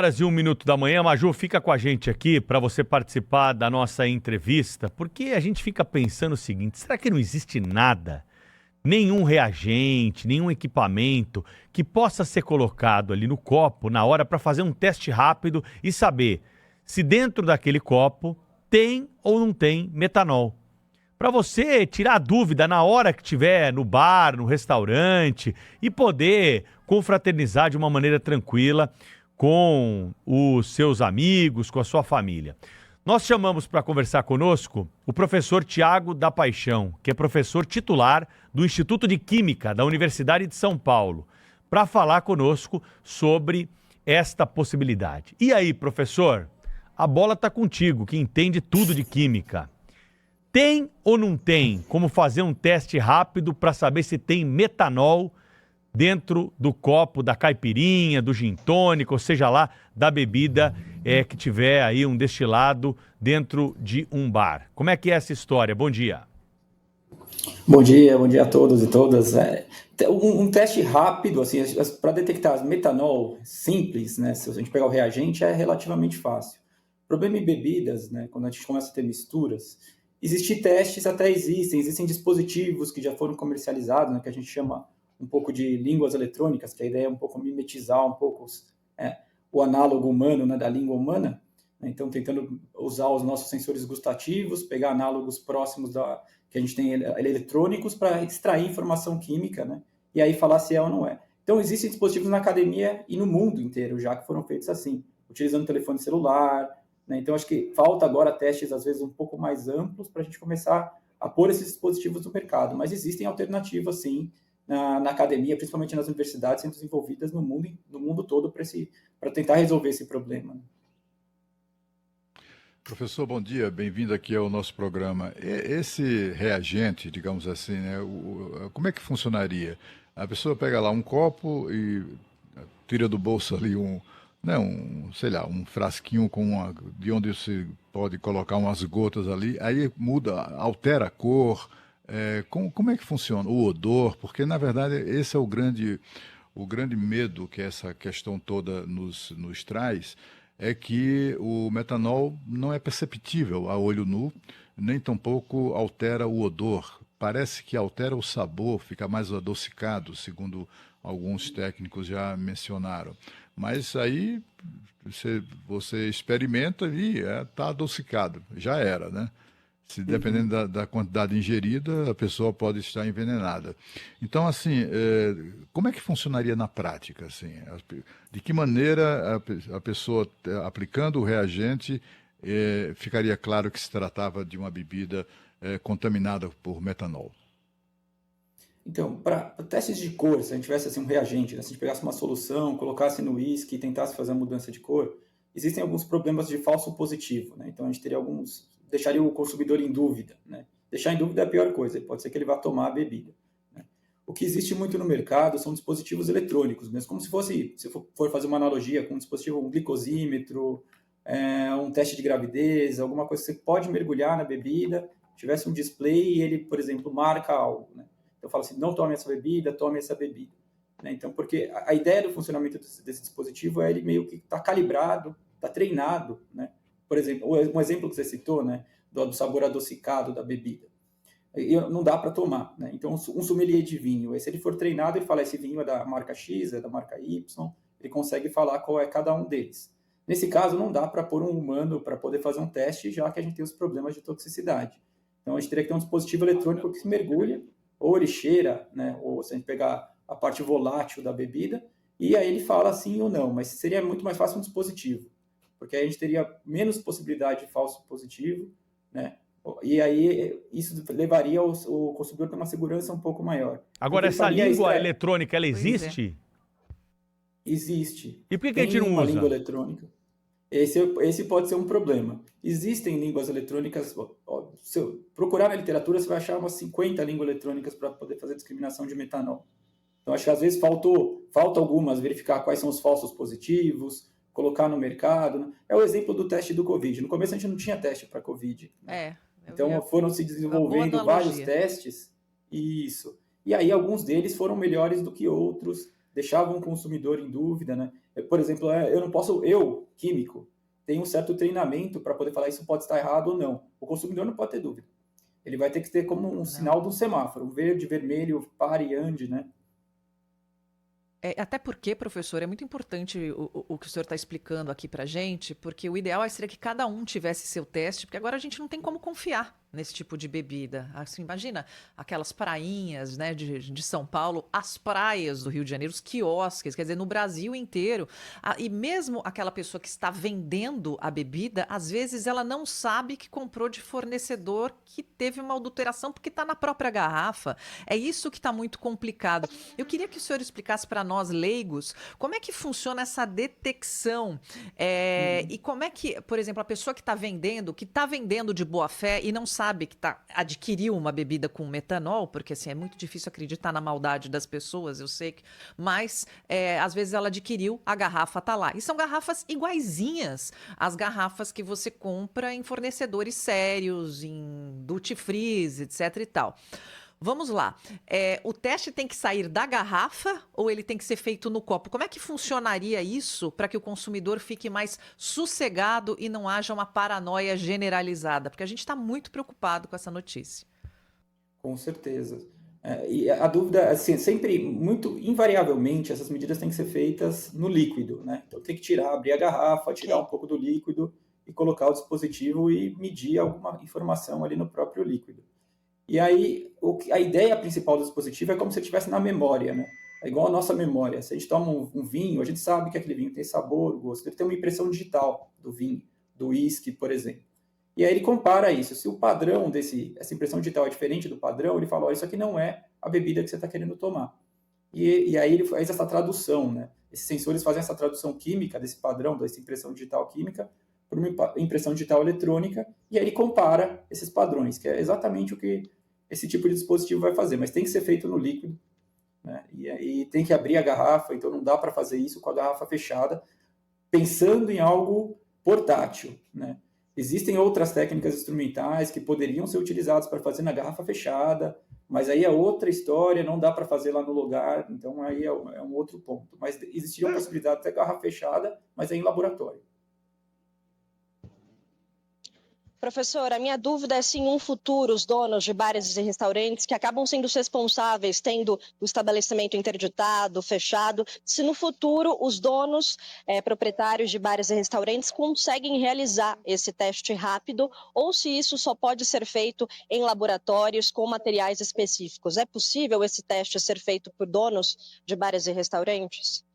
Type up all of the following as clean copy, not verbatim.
Brasil, 1 minuto da manhã. Maju, fica com a gente aqui para você participar da nossa entrevista, porque a gente fica pensando o seguinte: será que não existe nada, nenhum reagente, nenhum equipamento que possa ser colocado ali no copo na hora para fazer um teste rápido e saber se dentro daquele copo tem ou não tem metanol? Para você tirar a dúvida na hora que estiver no bar, no restaurante e poder confraternizar de uma maneira tranquila com os seus amigos, com a sua família. Nós chamamos para conversar conosco o professor Tiago da Paixão, que é professor titular do Instituto de Química da Universidade de São Paulo, para falar conosco sobre esta possibilidade. E aí, professor, a bola está contigo, que entende tudo de química. Tem ou não tem como fazer um teste rápido para saber se tem metanol dentro do copo da caipirinha, do gin tônico, ou seja lá, da bebida que tiver aí um destilado dentro de um bar? Como é que é essa história? Bom dia. Bom dia a todos e todas. Um teste rápido, assim, para detectar metanol simples, né? Se a gente pegar o reagente, é relativamente fácil. O problema em bebidas, né? Quando a gente começa a ter misturas, existem testes, até existem dispositivos que já foram comercializados, né? Que a gente chama um pouco de línguas eletrônicas, que a ideia é um pouco mimetizar um pouco o análogo humano, né, da língua humana, né? Então, tentando usar os nossos sensores gustativos, pegar análogos próximos que a gente tem eletrônicos para extrair informação química, né? E aí falar se é ou não é. Então, existem dispositivos na academia e no mundo inteiro já que foram feitos assim, utilizando telefone celular, né? Então, acho que falta agora testes, às vezes, um pouco mais amplos para a gente começar a pôr esses dispositivos no mercado. Mas existem alternativas, sim, na academia, principalmente nas universidades, sendo desenvolvidas no mundo todo para tentar resolver esse problema. Professor, bom dia, bem-vindo aqui ao nosso programa. Esse reagente, digamos assim, né, como é que funcionaria? A pessoa pega lá um copo e tira do bolso ali sei lá, um frasquinho de onde você pode colocar umas gotas ali, aí muda, altera a cor. Como é que funciona? O odor, porque na verdade esse é o grande medo que essa questão toda nos traz, é que o metanol não é perceptível a olho nu, nem tampouco altera o odor. Parece que altera o sabor, fica mais adocicado, segundo alguns técnicos já mencionaram. Mas aí você experimenta e está adocicado, já era, né? Se dependendo da quantidade ingerida, a pessoa pode estar envenenada. Então, assim, como é que funcionaria na prática? Assim? De que maneira a pessoa, aplicando o reagente, ficaria claro que se tratava de uma bebida contaminada por metanol? Então, para testes de cor, se a gente tivesse assim, um reagente, né? Se a gente pegasse uma solução, colocasse no uísque e tentasse fazer a mudança de cor, existem alguns problemas de falso positivo, né? Então, a gente teria deixaria o consumidor em dúvida, né? Deixar em dúvida é a pior coisa, pode ser que ele vá tomar a bebida, né? O que existe muito no mercado são dispositivos eletrônicos, mesmo como se for fazer uma analogia com um dispositivo, um glicosímetro, um teste de gravidez, alguma coisa que você pode mergulhar na bebida, tivesse um display e ele, por exemplo, marca algo, né? Então, eu falo assim, não tome essa bebida, tome essa bebida, né? Então, porque a ideia do funcionamento desse dispositivo é ele meio que está calibrado, está treinado, né? Por exemplo, um exemplo que você citou, né, do sabor adocicado da bebida. Não dá para tomar, né? Então, um sommelier de vinho, se ele for treinado, ele fala, esse vinho é da marca X, é da marca Y, ele consegue falar qual é cada um deles. Nesse caso, não dá para pôr um humano para poder fazer um teste, já que a gente tem os problemas de toxicidade. Então, a gente teria que ter um dispositivo eletrônico que se mergulha, ou ele cheira, né, ou se a gente pegar a parte volátil da bebida, e aí ele fala sim ou não, mas seria muito mais fácil um dispositivo, porque aí a gente teria menos possibilidade de falso positivo, né? E aí isso levaria o consumidor a ter uma segurança um pouco maior. Agora, essa língua eletrônica, ela existe? Existe. E por que a gente não uma usa? língua eletrônica. Esse pode ser um problema. Existem línguas eletrônicas, se procurar na literatura, você vai achar umas 50 línguas eletrônicas para poder fazer discriminação de metanol. Então, acho que às vezes falta algumas, verificar quais são os falsos positivos, colocar no mercado, né? É o exemplo do teste do Covid. No começo a gente não tinha teste para Covid, né? Então foram se desenvolvendo vários testes, isso. E aí alguns deles foram melhores do que outros, deixavam o consumidor em dúvida, né? Por exemplo, eu não posso, químico, tenho um certo treinamento para poder falar isso pode estar errado ou não. O consumidor não pode ter dúvida. Ele vai ter que ter como um sinal do semáforo, verde, vermelho, pare, ande, né? Até porque, professor, é muito importante o que o senhor está explicando aqui para gente, porque o ideal seria que cada um tivesse seu teste, porque agora a gente não tem como confiar nesse tipo de bebida. Assim, imagina aquelas prainhas, né, de São Paulo, as praias do Rio de Janeiro, os quiosques, quer dizer, no Brasil inteiro. E mesmo aquela pessoa que está vendendo a bebida, às vezes ela não sabe que comprou de fornecedor que teve uma adulteração porque está na própria garrafa. É isso que está muito complicado. Eu queria que o senhor explicasse para nós, leigos, como é que funciona essa detecção? E como é que, por exemplo, a pessoa que está vendendo de boa fé e não sabe que adquiriu uma bebida com metanol, porque assim, é muito difícil acreditar na maldade das pessoas, eu sei que, mas às vezes ela adquiriu, a garrafa tá lá. E são garrafas iguaizinhas às garrafas que você compra em fornecedores sérios, em duty free, etc e tal. Vamos lá. O teste tem que sair da garrafa ou ele tem que ser feito no copo? Como é que funcionaria isso para que o consumidor fique mais sossegado e não haja uma paranoia generalizada? Porque a gente está muito preocupado com essa notícia. Com certeza. E a dúvida, assim, sempre, muito invariavelmente, essas medidas têm que ser feitas no líquido, né? Então tem que abrir a garrafa, tirar um pouco do líquido e colocar o dispositivo e medir alguma informação ali no próprio líquido. E aí, a ideia principal do dispositivo é como se estivesse na memória, né? É igual a nossa memória. Se a gente toma um vinho, a gente sabe que aquele vinho tem sabor, gosto. Ele tem uma impressão digital do vinho, do uísque, por exemplo. E aí ele compara isso. Se o padrão essa impressão digital é diferente do padrão, ele fala, isso aqui não é a bebida que você está querendo tomar. E aí ele faz essa tradução, né? Esses sensores fazem essa tradução química desse padrão, dessa impressão digital química, para uma impressão digital eletrônica, e aí ele compara esses padrões, que é exatamente o que esse tipo de dispositivo vai fazer, mas tem que ser feito no líquido, né? E aí tem que abrir a garrafa, então não dá para fazer isso com a garrafa fechada, pensando em algo portátil, né? Existem outras técnicas instrumentais que poderiam ser utilizadas para fazer na garrafa fechada, mas aí é outra história, não dá para fazer lá no lugar, então aí é um outro ponto. Mas existiria a possibilidade de ter garrafa fechada, mas é em laboratório. Professor, a minha dúvida é se em um futuro os donos de bares e restaurantes que acabam sendo os responsáveis, tendo o estabelecimento interditado, fechado, se no futuro os donos, proprietários de bares e restaurantes conseguem realizar esse teste rápido ou se isso só pode ser feito em laboratórios com materiais específicos. É possível esse teste ser feito por donos de bares e restaurantes?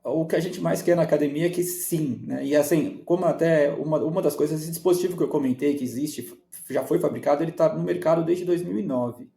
O que a gente mais quer na academia é que sim, né? E assim, como até uma das coisas, esse dispositivo que eu comentei que existe, já foi fabricado, ele está no mercado desde 2009.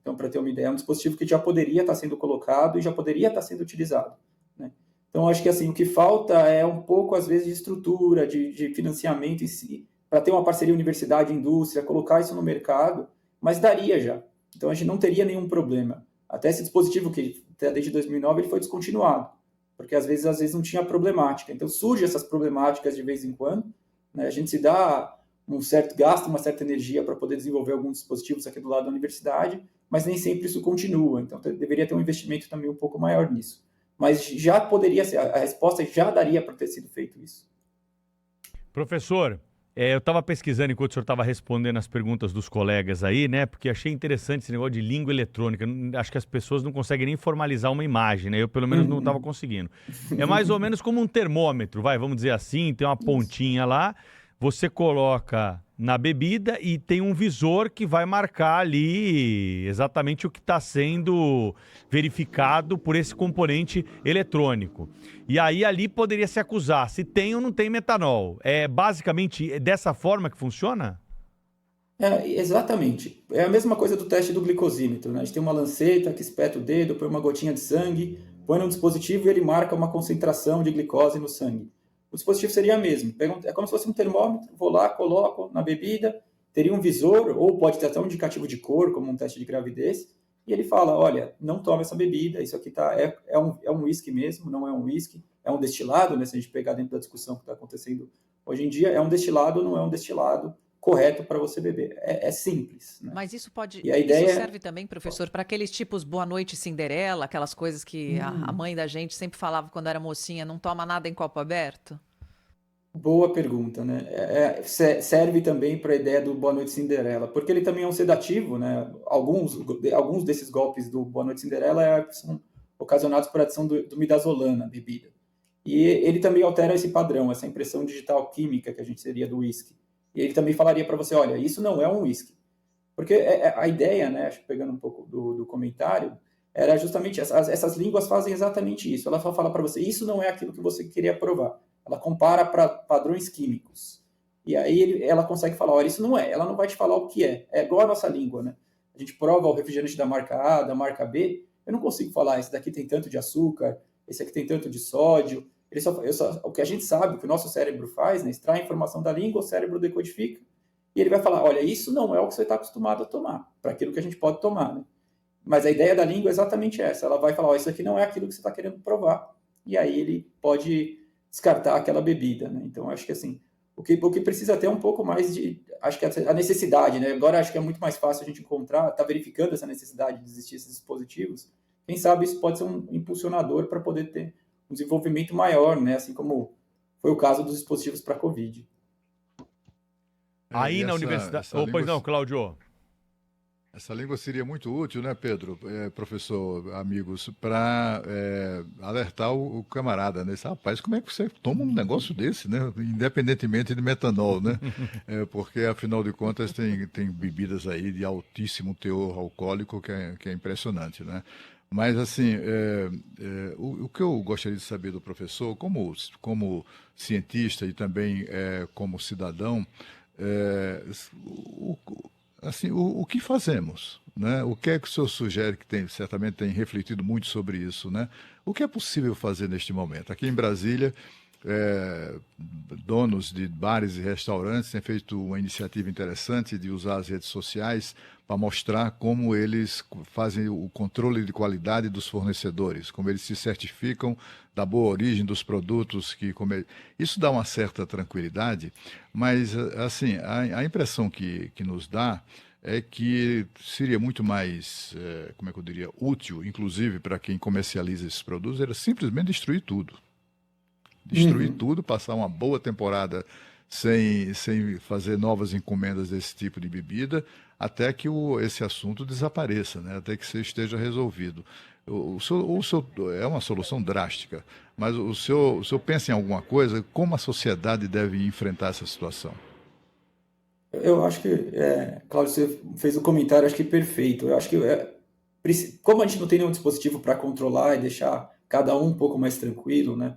Então, para ter uma ideia, é um dispositivo que já poderia estar sendo colocado e já poderia estar sendo utilizado, né? Então, acho que assim, o que falta é um pouco, às vezes, de estrutura, de financiamento em si, para ter uma parceria universidade-indústria, colocar isso no mercado, mas daria já. Então, a gente não teria nenhum problema. Até esse dispositivo que desde 2009 ele foi descontinuado, porque às vezes não tinha problemática. Então surgem essas problemáticas de vez em quando, né? A gente se dá um certo gasto, uma certa energia para poder desenvolver alguns dispositivos aqui do lado da universidade, mas nem sempre isso continua. Então deveria ter um investimento também um pouco maior nisso. Mas já poderia ser, a resposta já daria para ter sido feito isso. Professor, eu estava pesquisando enquanto o senhor estava respondendo as perguntas dos colegas aí, né? Porque achei interessante esse negócio de língua eletrônica. Acho que as pessoas não conseguem nem formalizar uma imagem, né? Eu, pelo menos, não estava conseguindo. É mais ou menos como um termômetro, vamos dizer assim, tem uma pontinha lá, você coloca na bebida e tem um visor que vai marcar ali exatamente o que está sendo verificado por esse componente eletrônico. E aí ali poderia se acusar se tem ou não tem metanol. É basicamente dessa forma que funciona? Exatamente. É a mesma coisa do teste do glicosímetro, né? A gente tem uma lanceta que espeta o dedo, põe uma gotinha de sangue, põe no dispositivo e ele marca uma concentração de glicose no sangue. O dispositivo seria o mesmo. É como se fosse um termômetro, vou lá, coloco na bebida, teria um visor, ou pode ter até um indicativo de cor, como um teste de gravidez, e ele fala, olha, não tome essa bebida, isso aqui é um whisky mesmo, não é um whisky, é um destilado, né? Se a gente pegar dentro da discussão que está acontecendo hoje em dia, é um destilado ou não é um destilado, correto para você beber. É simples, né? Mas isso pode. E a ideia Isso serve também, professor, para aqueles tipos Boa Noite Cinderela, aquelas coisas que a mãe da gente sempre falava quando era mocinha, não toma nada em copo aberto? Boa pergunta, né? Serve também para a ideia do Boa Noite Cinderela, porque ele também é um sedativo, né? Alguns desses golpes do Boa Noite Cinderela são ocasionados por adição do midazolam na bebida. E ele também altera esse padrão, essa impressão digital química que a gente seria do uísque. E ele também falaria para você, olha, isso não é um uísque. Porque a ideia, né, acho que pegando um pouco do comentário, era justamente essas línguas fazem exatamente isso. Ela fala para você, isso não é aquilo que você queria provar. Ela compara para padrões químicos. E aí ela consegue falar, olha, isso não é. Ela não vai te falar o que é. É igual a nossa língua, né? A gente prova o refrigerante da marca A, da marca B. Eu não consigo falar, esse daqui tem tanto de açúcar, esse aqui tem tanto de sódio. O que a gente sabe, o que o nosso cérebro faz, né? Extrai a informação da língua, o cérebro decodifica. E ele vai falar, olha, isso não é o que você está acostumado a tomar, para aquilo que a gente pode tomar, né? Mas a ideia da língua é exatamente essa. Ela vai falar, isso aqui não é aquilo que você está querendo provar. E aí ele pode descartar aquela bebida, né? Então, acho que assim, o que precisa ter um pouco mais de, acho que a necessidade, né? Agora acho que é muito mais fácil a gente encontrar, tá verificando essa necessidade de existir esses dispositivos. Quem sabe isso pode ser um impulsionador para poder ter um desenvolvimento maior, né? Assim como foi o caso dos dispositivos para Covid. Aí na universidade... Pois não, Cláudio. Essa língua seria muito útil, né, Pedro, professor, amigos, para alertar o camarada, né? Rapaz, como é que você toma um negócio desse, né? Independentemente de metanol, né? Porque, afinal de contas, tem bebidas aí de altíssimo teor alcoólico que é impressionante, né? Mas, assim, o que eu gostaria de saber do professor, como cientista e também como cidadão, assim, o que fazemos, né? O que é que o senhor sugere, que certamente tem refletido muito sobre isso, né? O que é possível fazer neste momento? Aqui em Brasília, donos de bares e restaurantes têm feito uma iniciativa interessante de usar as redes sociais para mostrar como eles fazem o controle de qualidade dos fornecedores, como eles se certificam da boa origem dos produtos que isso dá uma certa tranquilidade, mas assim, a impressão que nos dá é que seria muito mais, como é que eu diria, útil, inclusive para quem comercializa esses produtos, era simplesmente destruir tudo. Destruir tudo, passar uma boa temporada sem fazer novas encomendas desse tipo de bebida, até que esse assunto desapareça, né? Até que você esteja resolvido. O senhor é uma solução drástica, mas o senhor pensa em alguma coisa? Como a sociedade deve enfrentar essa situação? Eu acho que, Cláudio, você fez o comentário, acho que perfeito. Eu acho que, como a gente não tem nenhum dispositivo para controlar e deixar cada um pouco mais tranquilo, né?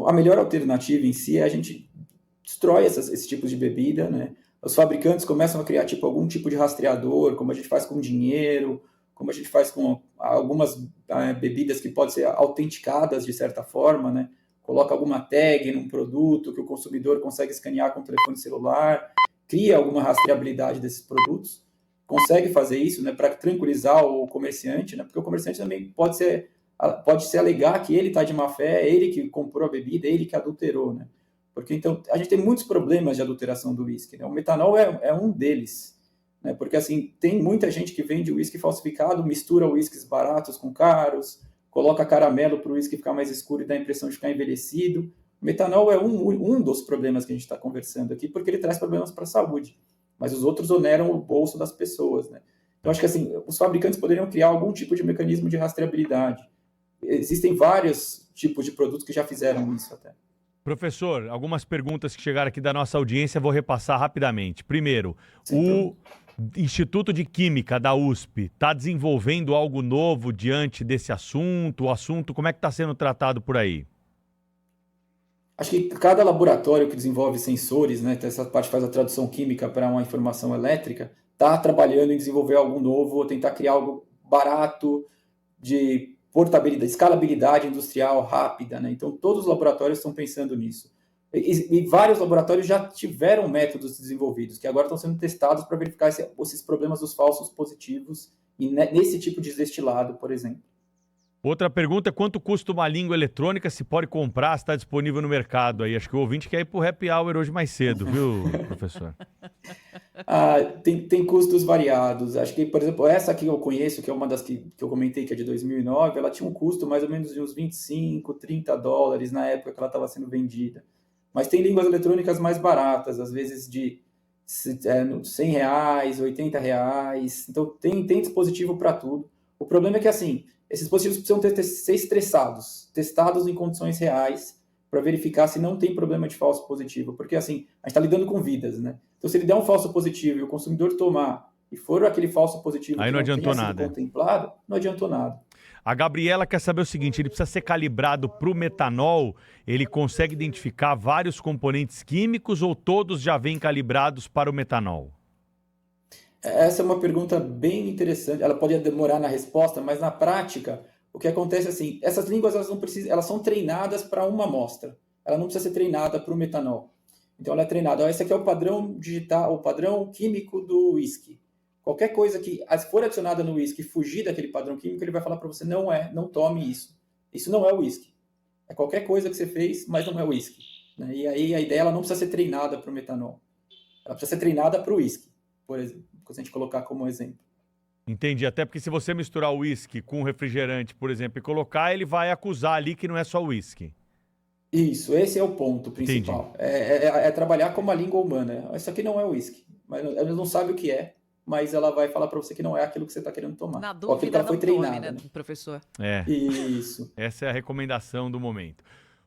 A melhor alternativa em si é a gente destrói esses tipos de bebida, né? Os fabricantes começam a criar algum tipo de rastreador, como a gente faz com dinheiro, como a gente faz com algumas bebidas que podem ser autenticadas de certa forma, né? Coloca alguma tag num produto que o consumidor consegue escanear com o telefone celular, cria alguma rastreabilidade desses produtos, consegue fazer isso, né, para tranquilizar o comerciante, né? Porque o comerciante também pode se alegar que ele está de má fé, é ele que comprou a bebida, é ele que adulterou, né? Porque então a gente tem muitos problemas de adulteração do uísque, né? O metanol é um deles, né? Porque assim, tem muita gente que vende uísque falsificado, mistura uísques baratos com caros, coloca caramelo para o uísque ficar mais escuro e dá a impressão de ficar envelhecido. O metanol é um dos problemas que a gente está conversando aqui, porque ele traz problemas para a saúde, mas os outros oneram o bolso das pessoas, né? Então acho que assim, os fabricantes poderiam criar algum tipo de mecanismo de rastreabilidade. Existem vários tipos de produtos que já fizeram isso até. Professor, algumas perguntas que chegaram aqui da nossa audiência, vou repassar rapidamente. Primeiro, o Instituto de Química da USP está desenvolvendo algo novo diante desse assunto? O assunto, como é que está sendo tratado por aí? Acho que cada laboratório que desenvolve sensores, né, essa parte faz a tradução química para uma informação elétrica, está trabalhando em desenvolver algo novo, ou tentar criar algo barato, de portabilidade, escalabilidade industrial rápida, né? Então, todos os laboratórios estão pensando nisso. E vários laboratórios já tiveram métodos desenvolvidos, que agora estão sendo testados para verificar esses problemas dos falsos positivos e nesse tipo de destilado, por exemplo. Outra pergunta, quanto custa uma língua eletrônica? Se pode comprar, se está disponível no mercado aí? Acho que o ouvinte quer ir para o happy hour hoje mais cedo, viu, professor? Tem custos variados. Acho que, por exemplo, essa aqui eu conheço, que é uma das que eu comentei, que é de 2009, ela tinha um custo mais ou menos de uns 25, 30 dólares na época que ela estava sendo vendida. Mas tem línguas eletrônicas mais baratas, às vezes de R$100, R$80. Então, tem dispositivo para tudo. O problema é que, assim, esses dispositivos precisam ser estressados, testados em condições reais, para verificar se não tem problema de falso positivo. Porque, assim, a gente está lidando com vidas, né? Então, se ele der um falso positivo e o consumidor tomar e for aquele falso positivo aí que não adiantou tenha sido nada. contemplado, não adiantou nada. A Gabriela quer saber o seguinte, ele precisa ser calibrado para o metanol, ele consegue identificar vários componentes químicos ou todos já vêm calibrados para o metanol? Essa é uma pergunta bem interessante. Ela pode demorar na resposta, mas na prática, o que acontece é assim, essas línguas elas não precisam, elas são treinadas para uma amostra. Ela não precisa ser treinada para o metanol. Então ela é treinada. Esse aqui é o padrão digital, o padrão químico do whisky. Qualquer coisa que for adicionada no whisky e fugir daquele padrão químico, ele vai falar para você, não tome isso. Isso não é whisky. É qualquer coisa que você fez, mas não é whisky. Né? E aí a ideia ela não precisa ser treinada para o metanol. Ela precisa ser treinada para o whisky, por exemplo, se a gente colocar como exemplo. Entendi, até porque se você misturar o whisky com refrigerante, por exemplo, e colocar, ele vai acusar ali que não é só whisky. Isso, esse é o ponto principal. É trabalhar como a língua humana. Isso aqui não é whisky. Mas ela não sabe o que é, mas ela vai falar para você que não é aquilo que você está querendo tomar. Na ou aquilo que dúvida, ela foi não tome, treinada, né, professor? Isso. Essa é a recomendação do momento.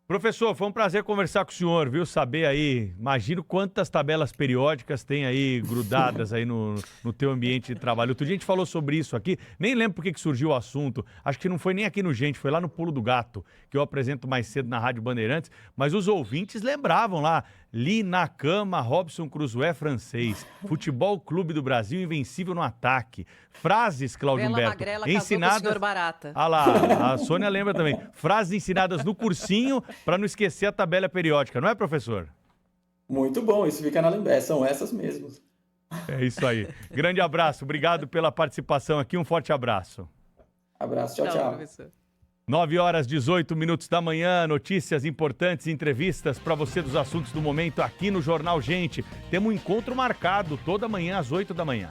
Professor, foi um prazer conversar com o senhor, viu? Saber aí, imagino quantas tabelas periódicas tem aí grudadas aí no teu ambiente de trabalho. Outro dia a gente falou sobre isso aqui, nem lembro por que surgiu o assunto, acho que não foi nem aqui no Gente, foi lá no Pulo do Gato, que eu apresento mais cedo na Rádio Bandeirantes, mas os ouvintes lembravam lá, Li na cama, Robson Crusoe francês, Futebol Clube do Brasil invencível no ataque, frases, Cláudio Bela Humberto, Magrela ensinadas... casou com o senhor Barata. Ah lá, a Sônia lembra também. Frases ensinadas no cursinho para não esquecer a tabela periódica, não é, professor? Muito bom, isso fica na lembrança, são essas mesmas. É isso aí. Grande abraço, obrigado pela participação aqui, um forte abraço. Abraço, tchau. Professor. 9h18 da manhã, notícias importantes, entrevistas para você dos assuntos do momento aqui no Jornal Gente. Temos um encontro marcado toda manhã às 8 da manhã.